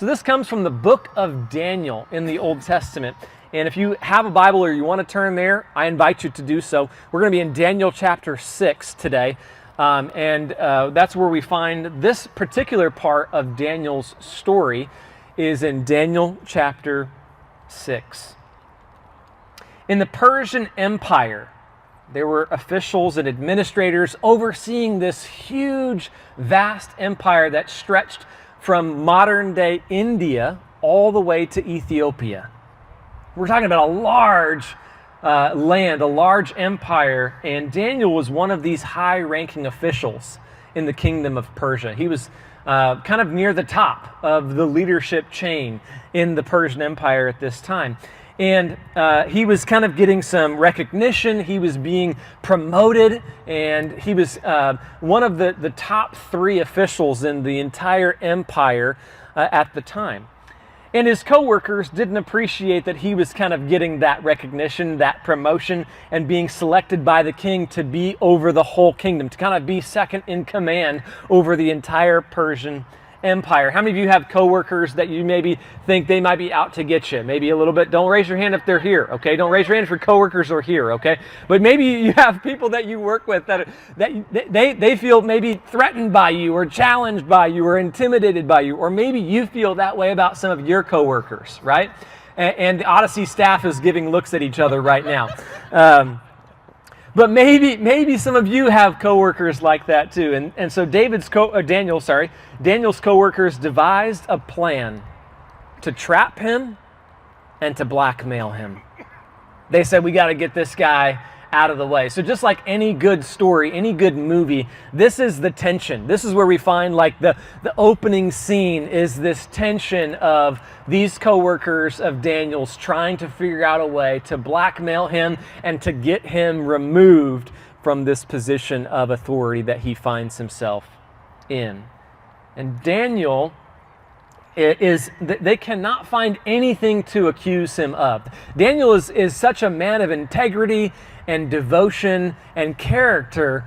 So this comes from the book of Daniel in the Old Testament. And if you have a Bible or you want to turn there, I invite you to do so. We're going to be in Daniel chapter 6 today. That's where we find this particular part of Daniel's story is in Daniel chapter 6. In the Persian Empire, there were officials and administrators overseeing this huge, vast empire that stretched from modern-day India all the way to Ethiopia. We're talking about a large land, a large empire, and Daniel was one of these high-ranking officials in the kingdom of Persia. He was kind of near the top of the leadership chain in the Persian Empire at this time. And he was kind of getting some recognition. He was being promoted, and he was one of the top 3 officials in the entire empire at the time. And his co-workers didn't appreciate that he was kind of getting that recognition, that promotion, and being selected by the king to be over the whole kingdom, to kind of be second in command over the entire Persian Empire. How many of you have coworkers that you maybe think they might be out to get you? Maybe a little bit. Don't raise your hand if they're here, okay? Don't raise your hand if your coworkers are here, okay? But maybe you have people that you work with that they feel maybe threatened by you or challenged by you or intimidated by you, or maybe you feel that way about some of your coworkers, right? And the Odyssey staff is giving looks at each other right now. But maybe some of you have coworkers like that too. And so Daniel's coworkers devised a plan to trap him and to blackmail him. They said, we got to get this guy out of the way. So just like any good story, any good movie, this is the tension. This is where we find like the opening scene is this tension of these coworkers of Daniel's trying to figure out a way to blackmail him and to get him removed from this position of authority that he finds himself in. And Daniel they cannot find anything to accuse him of. Daniel is such a man of integrity and devotion and character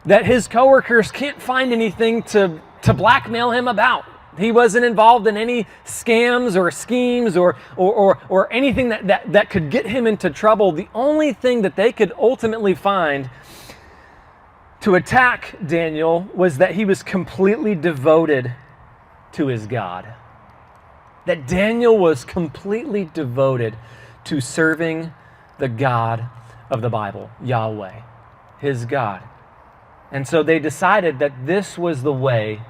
that his coworkers can't find anything to blackmail him about. He wasn't involved in any scams or schemes or anything that could get him into trouble. The only thing that they could ultimately find to attack Daniel was that he was completely devoted to his God. That Daniel was completely devoted to serving the God of the Bible, Yahweh, his God. And so they decided that this was the way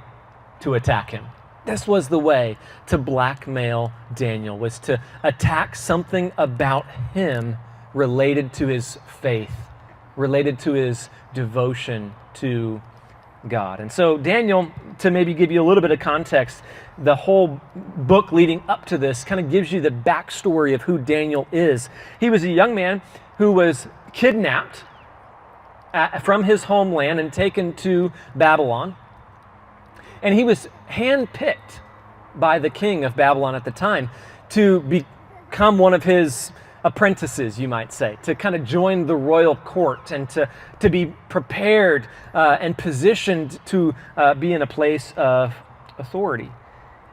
to attack him. This was the way to blackmail Daniel, was to attack something about him related to his faith, related to his devotion to God. And so Daniel, to maybe give you a little bit of context, the whole book leading up to this kind of gives you the backstory of who Daniel is. He was a young man who was kidnapped from his homeland and taken to Babylon. And he was handpicked by the king of Babylon at the time to become one of his apprentices, you might say, to kind of join the royal court and to be prepared and positioned to be in a place of authority.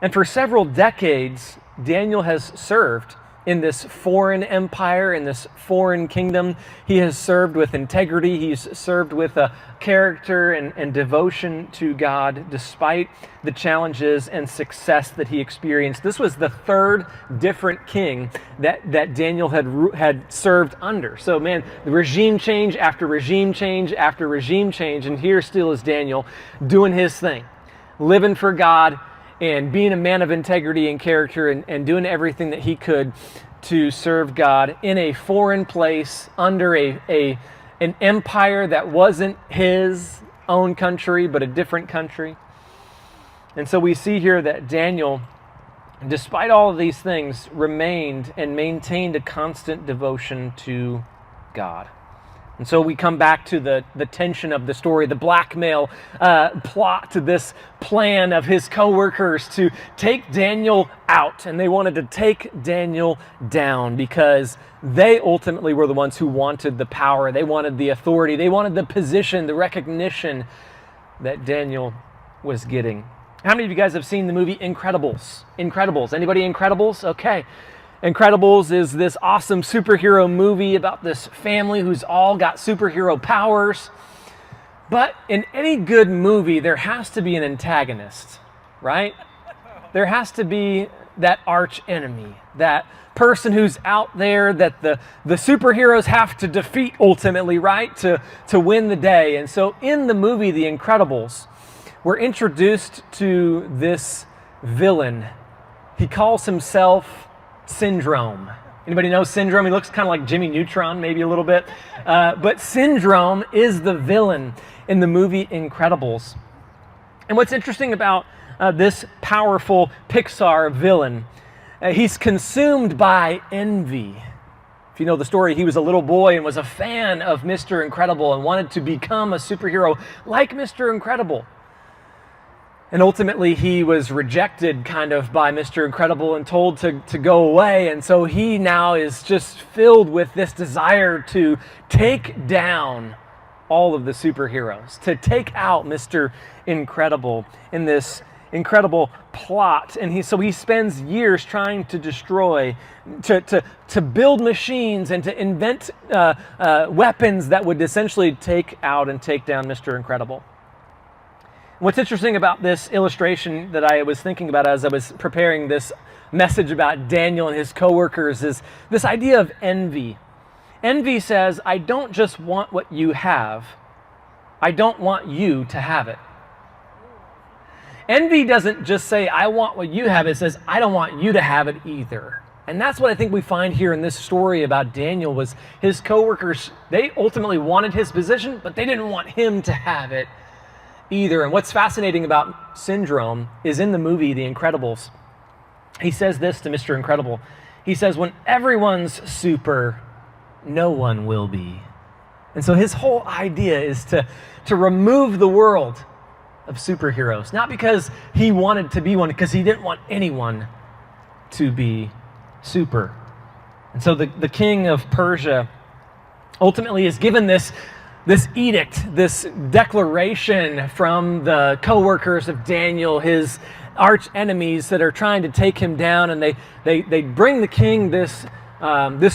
And for several decades, Daniel has served in this foreign empire, in this foreign kingdom. He has served with integrity. He's served with a character and devotion to God, despite the challenges and success that he experienced. This was the 3rd different king that Daniel had served under. So man, the regime change after regime change after regime change, and here still is Daniel doing his thing, living for God, and being a man of integrity and character and doing everything that he could to serve God in a foreign place under an empire that wasn't his own country, but a different country. And so we see here that Daniel, despite all of these things, remained and maintained a constant devotion to God. And so we come back to the tension of the story, the blackmail plot, to this plan of his co-workers to take Daniel out. And they wanted to take Daniel down because they ultimately were the ones who wanted the power. They wanted the authority. They wanted the position, the recognition that Daniel was getting. How many of you guys have seen the movie Incredibles? Incredibles. Anybody Incredibles? Okay. Incredibles is this awesome superhero movie about this family who's all got superhero powers. But in any good movie, there has to be an antagonist, right? There has to be that arch enemy, that person who's out there that the superheroes have to defeat ultimately, right? To win the day. And so in the movie, The Incredibles, we're introduced to this villain. He calls himself Syndrome. Anybody know Syndrome? He looks kind of like Jimmy Neutron, maybe a little bit. But Syndrome is the villain in the movie Incredibles. And what's interesting about this powerful Pixar villain, he's consumed by envy. If you know the story, he was a little boy and was a fan of Mr. Incredible and wanted to become a superhero like Mr. Incredible. And ultimately, he was rejected kind of by Mr. Incredible and told to go away. And so he now is just filled with this desire to take down all of the superheroes, to take out Mr. Incredible in this incredible plot. And so he spends years trying to destroy, to build machines and to invent weapons that would essentially take out and take down Mr. Incredible. What's interesting about this illustration that I was thinking about as I was preparing this message about Daniel and his coworkers is this idea of envy. Envy says, I don't just want what you have, I don't want you to have it. Envy doesn't just say, I want what you have, it says, I don't want you to have it either. And that's what I think we find here in this story about Daniel was his coworkers, they ultimately wanted his position, but they didn't want him to have it either. And what's fascinating about Syndrome is in the movie The Incredibles, he says this to Mr. Incredible. He says, when everyone's super, no one will be. And so his whole idea is to remove the world of superheroes, not because he wanted to be one, because he didn't want anyone to be super. And so the king of Persia ultimately is given this edict, this declaration from the co-workers of Daniel, his arch enemies that are trying to take him down, and they bring the king this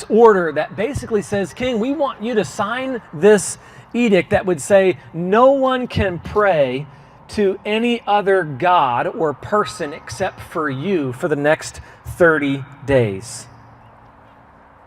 order that basically says, King, we want you to sign this edict that would say no one can pray to any other god or person except for you for the next 30 days.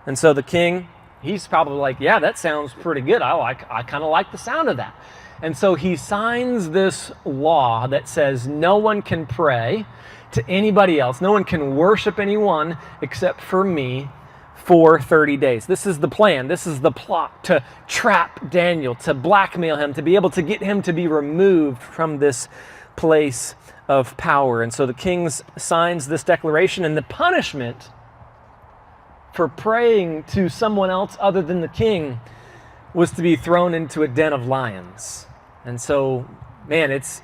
And so the king, he's probably like, yeah, that sounds pretty good. I kind of like the sound of that. And so he signs this law that says no one can pray to anybody else. No one can worship anyone except for me for 30 days. This is the plan. This is the plot to trap Daniel, to blackmail him, to be able to get him to be removed from this place of power. And so the king signs this declaration, and the punishment for praying to someone else other than the king was to be thrown into a den of lions. And so, man, it's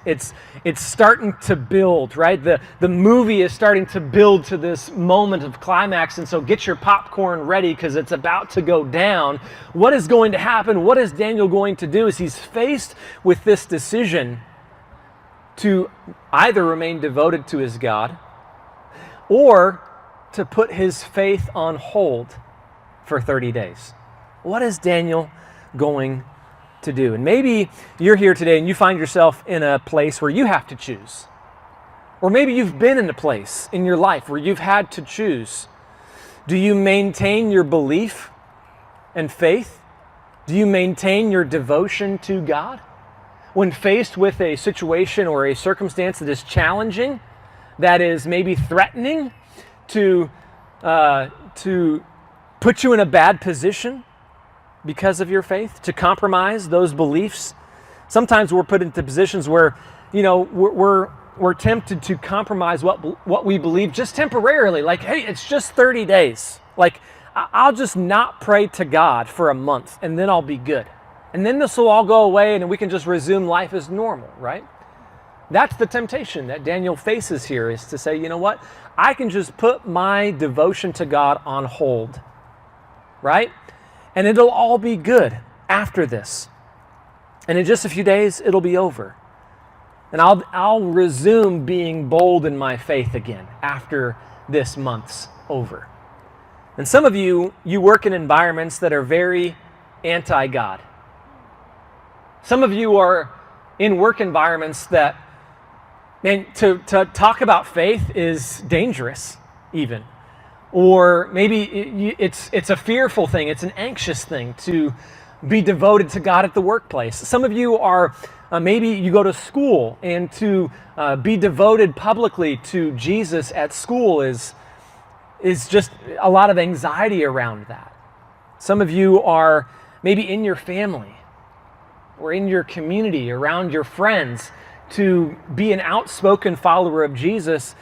starting to build, right? The movie is starting to build to this moment of climax, and so get your popcorn ready because it's about to go down. What is going to happen? What is Daniel going to do? Is he's faced with this decision to either remain devoted to his God or to put his faith on hold for 30 days. What is Daniel going to do? And maybe you're here today and you find yourself in a place where you have to choose. Or maybe you've been in a place in your life where you've had to choose. Do you maintain your belief and faith? Do you maintain your devotion to God? When faced with a situation or a circumstance that is challenging, that is maybe threatening to put you in a bad position because of your faith, to compromise those beliefs. Sometimes we're put into positions where, we're tempted to compromise what we believe just temporarily. Like, hey, it's just 30 days. Like, I'll just not pray to God for a month and then I'll be good. And then this will all go away and we can just resume life as normal, right? That's the temptation that Daniel faces here, is to say, you know what? I can just put my devotion to God on hold, right? And it'll all be good after this. And in just a few days, it'll be over. And I'll resume being bold in my faith again after this month's over. And some of you work in environments that are very anti-God. Some of you are in work environments that, man, to talk about faith is dangerous even. Or maybe it's a fearful thing, it's an anxious thing to be devoted to God at the workplace. Some of you are, maybe you go to school, and to be devoted publicly to Jesus at school is just a lot of anxiety around that. Some of you are maybe in your family or in your community, around your friends. To be an outspoken follower of Jesus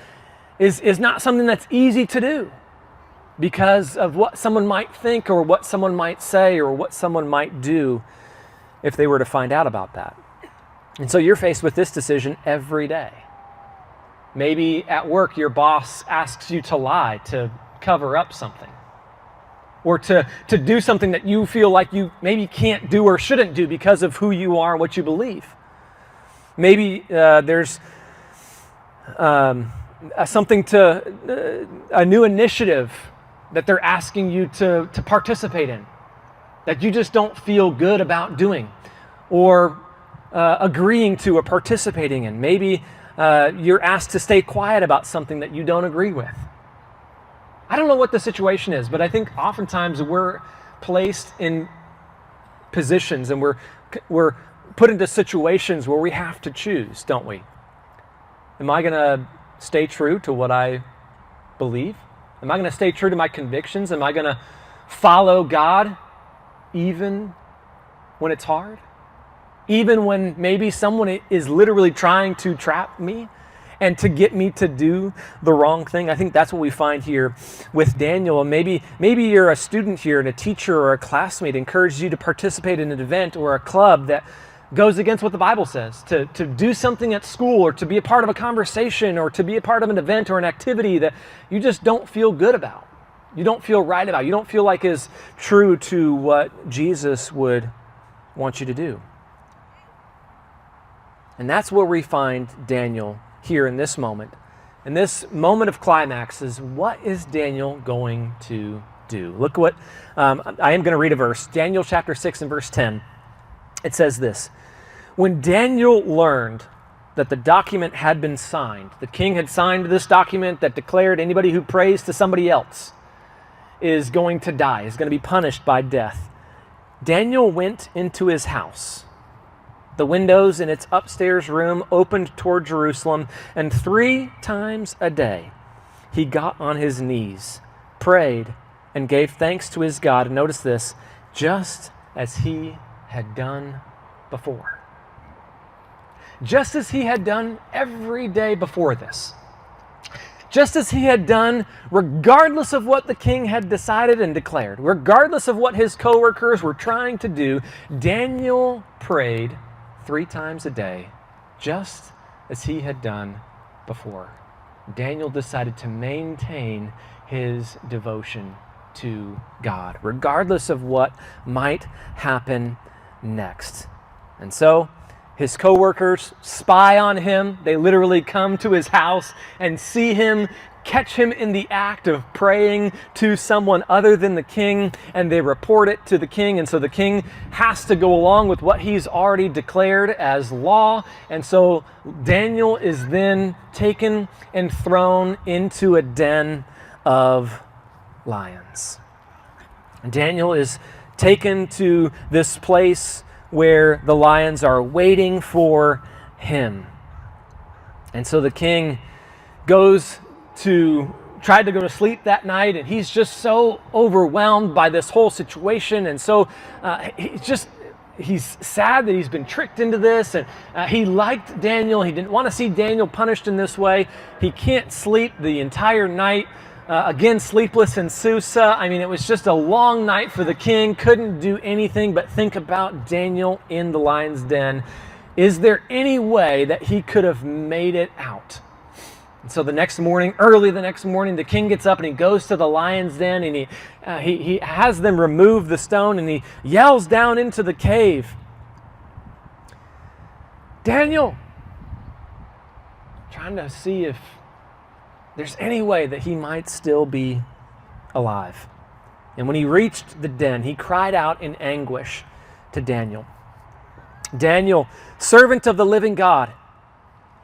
is not something that's easy to do because of what someone might think or what someone might say or what someone might do if they were to find out about that. And so you're faced with this decision every day. Maybe at work your boss asks you to lie, to cover up something, or to do something that you feel like you maybe can't do or shouldn't do because of who you are and what you believe. Maybe there's a new initiative that they're asking you to participate in that you just don't feel good about doing or agreeing to or participating in. Maybe you're asked to stay quiet about something that you don't agree with. I don't know what the situation is, but I think oftentimes we're placed in positions and we're put into situations where we have to choose, don't we? Am I going to stay true to what I believe? Am I going to stay true to my convictions? Am I going to follow God even when it's hard? Even when maybe someone is literally trying to trap me and to get me to do the wrong thing? I think that's what we find here with Daniel. And maybe you're a student here and a teacher or a classmate encourages you to participate in an event or a club that goes against what the Bible says, to do something at school or to be a part of a conversation or to be a part of an event or an activity that you just don't feel good about. You don't feel right about. You don't feel like is true to what Jesus would want you to do. And that's where we find Daniel here in this moment. In this moment of climax is, what is Daniel going to do? Look what, I am going to read a verse. Daniel chapter 6 and verse 10. It says this: when Daniel learned that the document had been signed, the king had signed this document that declared anybody who prays to somebody else is going to die, is going to be punished by death, Daniel went into his house. The windows in its upstairs room opened toward Jerusalem, and 3 times a day he got on his knees, prayed, and gave thanks to his God. And notice this, just as he had done before. Just as he had done every day before this. Just as he had done regardless of what the king had decided and declared, regardless of what his co-workers were trying to do, Daniel prayed 3 times a day, just as he had done before. Daniel decided to maintain his devotion to God, regardless of what might happen next. And so his co-workers spy on him. They literally come to his house and see him, catch him in the act of praying to someone other than the king, and they report it to the king. And so the king has to go along with what he's already declared as law. And so Daniel is then taken and thrown into a den of lions. And Daniel is taken to this place where the lions are waiting for him. And so the king tried to go to sleep that night, and he's just so overwhelmed by this whole situation, and so he's sad that he's been tricked into this, and he liked Daniel. He didn't want to see Daniel punished in this way. He can't sleep the entire night. Again, sleepless in Susa. I mean, it was just a long night for the king. Couldn't do anything but think about Daniel in the lion's den. Is there any way that he could have made it out? And so early the next morning, the king gets up and he goes to the lion's den, and he has them remove the stone, and he yells down into the cave, "Daniel, trying to see if there's any way that he might still be alive. And when he reached the den, he cried out in anguish to Daniel. Daniel, servant of the living God,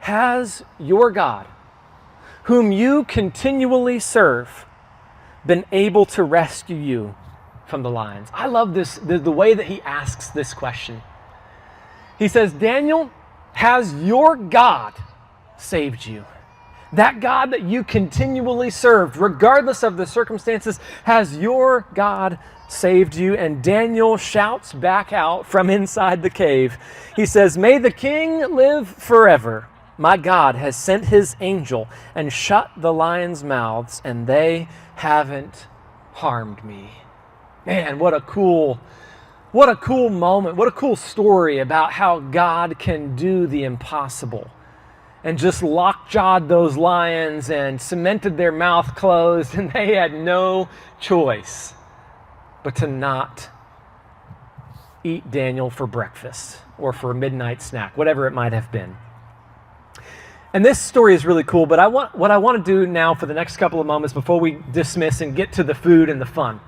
has your God, whom you continually serve, been able to rescue you from the lions? I love this, the way that he asks this question. He says, Daniel, has your God saved you? That God that you continually served, regardless of the circumstances, has your God saved you? And Daniel shouts back out from inside the cave. He says, may the king live forever. My God has sent his angel and shut the lions' mouths, and they haven't harmed me. Man, what a cool moment. What a cool story about how God can do the impossible. And just lockjawed those lions and cemented their mouth closed, and they had no choice but to not eat Daniel for breakfast or for a midnight snack, whatever it might have been. And this story is really cool, but what I want to do now for the next couple of moments before we dismiss and get to the food and the fun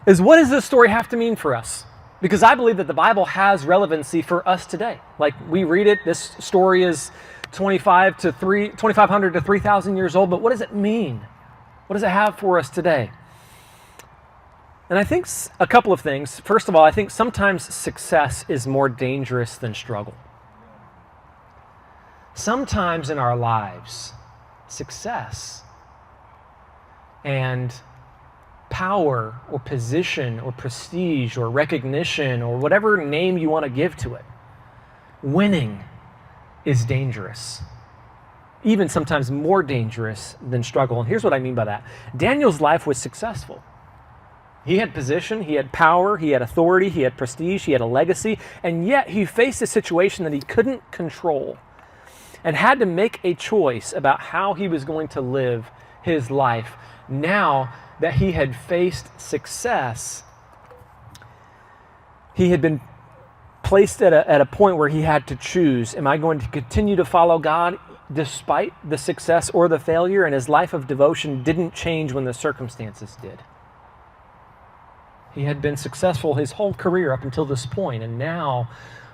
is, what does this story have to mean for us? Because I believe that the Bible has relevancy for us today. Like, we read it, this story is 2,500 to 3,000 years old, but what does it mean? What does it have for us today? And I think a couple of things. First of all, I think sometimes success is more dangerous than struggle. Sometimes in our lives, success and power or position or prestige or recognition or whatever name you want to give to it, winning is dangerous. Even sometimes more dangerous than struggle. And here's what I mean by that. Daniel's life was successful. He had position, he had power, he had authority, he had prestige, he had a legacy, and yet he faced a situation that he couldn't control and had to make a choice about how he was going to live his life. Now that he had faced success, he had been placed at a point where he had to choose. Am I going to continue to follow God despite the success or the failure? And his life of devotion didn't change when the circumstances did. He had been successful his whole career up until this point, and now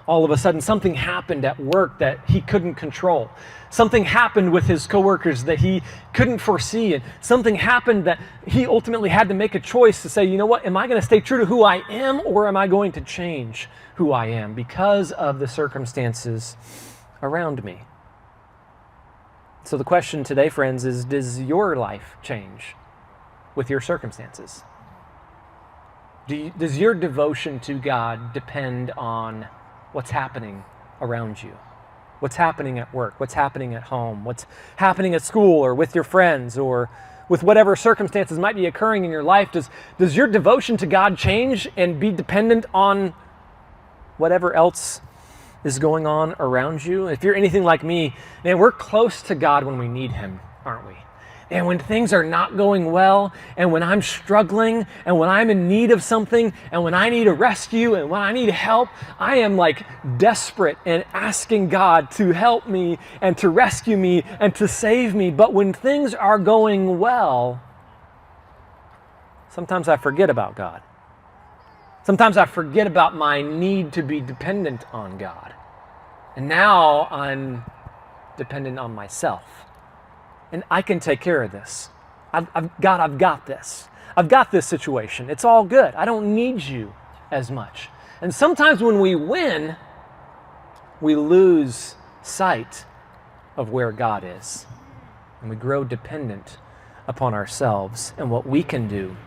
all of a sudden something happened at work that he couldn't control. Something happened with his coworkers that he couldn't foresee, and something happened that he ultimately had to make a choice to say, you know what, am I going to stay true to who I am, or am I going to change who I am because of the circumstances around me? So the question today, friends, is, does your life change with your circumstances? Does your devotion to God depend on what's happening around you? What's happening at work? What's happening at home? What's happening at school or with your friends or with whatever circumstances might be occurring in your life? Does your devotion to God change and be dependent on whatever else is going on around you? If you're anything like me, man, we're close to God when we need Him, aren't we? And when things are not going well, and when I'm struggling, and when I'm in need of something, and when I need a rescue, and when I need help, I am like desperate and asking God to help me and to rescue me and to save me. But when things are going well, sometimes I forget about God. Sometimes I forget about my need to be dependent on God. And now I'm dependent on myself. And I can take care of this. I've got this. I've got this situation. It's all good. I don't need you as much. And sometimes when we win, we lose sight of where God is. And we grow dependent upon ourselves and what we can do.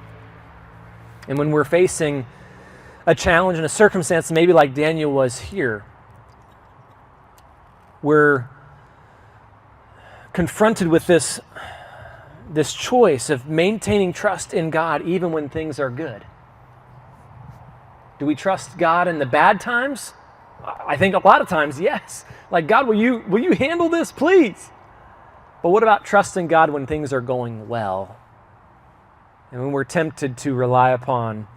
And when we're facing a challenge and a circumstance, maybe like Daniel was here, we're confronted with this choice of maintaining trust in God even when things are good. Do we trust God in the bad times? I think a lot of times, yes. Like, God, will you handle this, please? But what about trusting God when things are going well? And when we're tempted to rely upon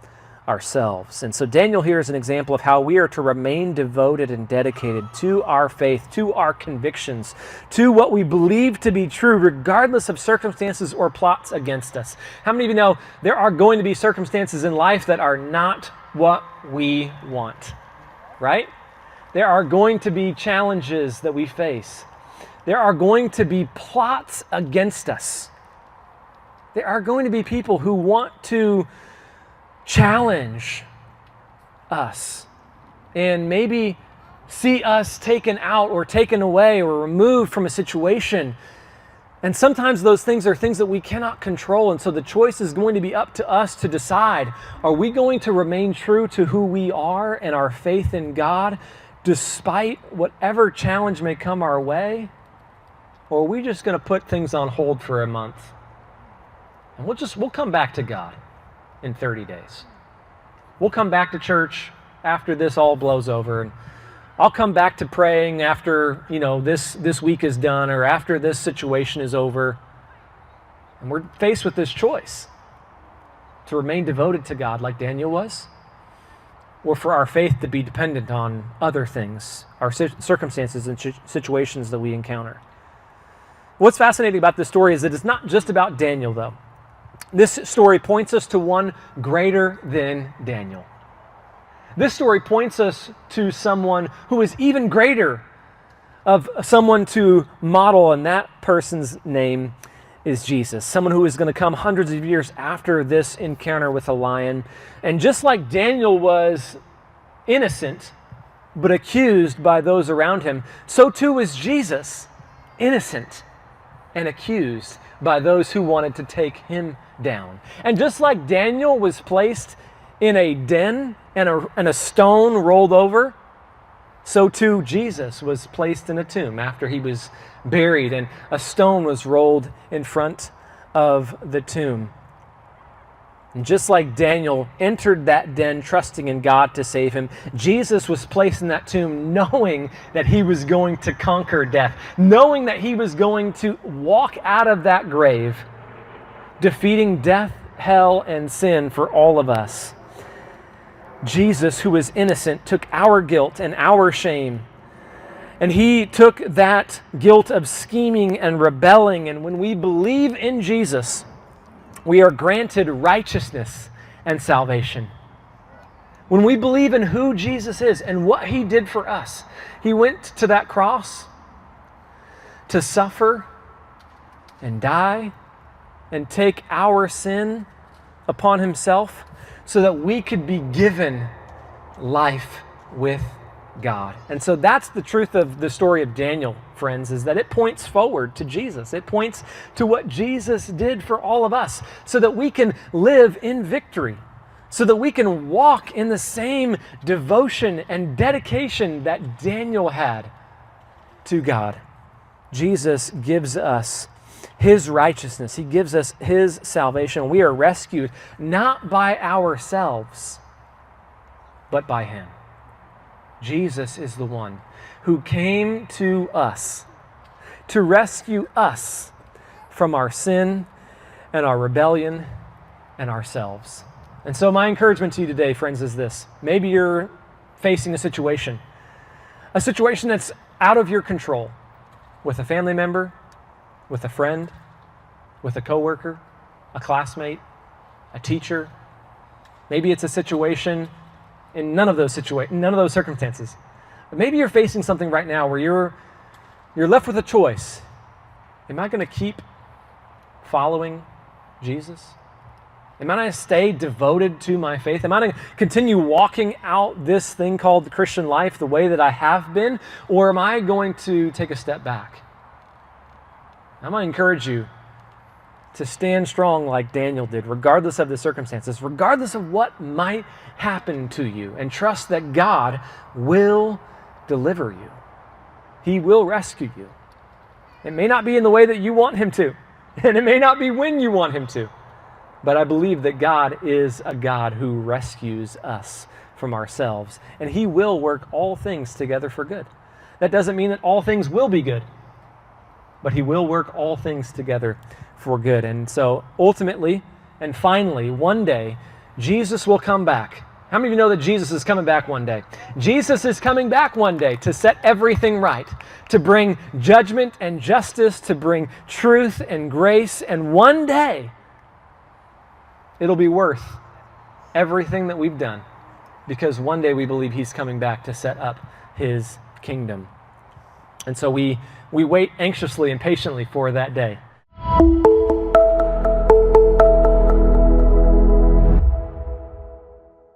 ourselves. And so Daniel here is an example of how we are to remain devoted and dedicated to our faith, to our convictions, to what we believe to be true, regardless of circumstances or plots against us. How many of you know there are going to be circumstances in life that are not what we want, right? There are going to be challenges that we face. There are going to be plots against us. There are going to be people who want to challenge us and maybe see us taken out or taken away or removed from a situation. And sometimes those things are things that we cannot control. And so the choice is going to be up to us to decide, are we going to remain true to who we are and our faith in God despite whatever challenge may come our way? Or are we just going to put things on hold for a month? And we'll come back to God in 30 days. We'll come back to church after this all blows over, and I'll come back to praying after, this week is done or after this situation is over. And we're faced with this choice to remain devoted to God like Daniel was, or for our faith to be dependent on other things, our circumstances and situations that we encounter. What's fascinating about this story is that it's not just about Daniel, though. This story points us to one greater than Daniel. This story points us to someone who is even greater, of someone to model, and that person's name is Jesus. Someone who is going to come hundreds of years after this encounter with a lion. And just like Daniel was innocent, but accused by those around him, so too is Jesus, innocent and accused by those who wanted to take him down. And just like Daniel was placed in a den and a stone rolled over, so too Jesus was placed in a tomb after he was buried and a stone was rolled in front of the tomb. And just like Daniel entered that den trusting in God to save him, Jesus was placed in that tomb knowing that he was going to conquer death, knowing that he was going to walk out of that grave, defeating death, hell, and sin for all of us. Jesus, who was innocent, took our guilt and our shame, and he took that guilt of scheming and rebelling. And when we believe in Jesus, we are granted righteousness and salvation. When we believe in who Jesus is and what he did for us, he went to that cross to suffer and die and take our sin upon himself so that we could be given life with God. And so that's the truth of the story of Daniel, friends, is that it points forward to Jesus. It points to what Jesus did for all of us so that we can live in victory, so that we can walk in the same devotion and dedication that Daniel had to God. Jesus gives us his righteousness. He gives us his salvation. We are rescued not by ourselves, but by him. Jesus is the one who came to us to rescue us from our sin and our rebellion and ourselves. And so my encouragement to you today, friends, is this. Maybe you're facing a situation that's out of your control with a family member, with a friend, with a coworker, a classmate, a teacher. Maybe it's a situation in none of those circumstances. But maybe you're facing something right now where you're left with a choice. Am I going to keep following Jesus? Am I going to stay devoted to my faith? Am I going to continue walking out this thing called the Christian life the way that I have been? Or am I going to take a step back? I'm going to encourage you to stand strong like Daniel did, regardless of the circumstances, regardless of what might happen to you, and trust that God will deliver you. He will rescue you. It may not be in the way that you want him to, and it may not be when you want him to, but I believe that God is a God who rescues us from ourselves, and he will work all things together for good. That doesn't mean that all things will be good, but he will work all things together for good. And so ultimately and finally, one day, Jesus will come back. How many of you know that Jesus is coming back one day? Jesus is coming back one day to set everything right, to bring judgment and justice, to bring truth and grace, and one day it'll be worth everything that we've done, because one day we believe he's coming back to set up his kingdom. And so we wait anxiously and patiently for that day.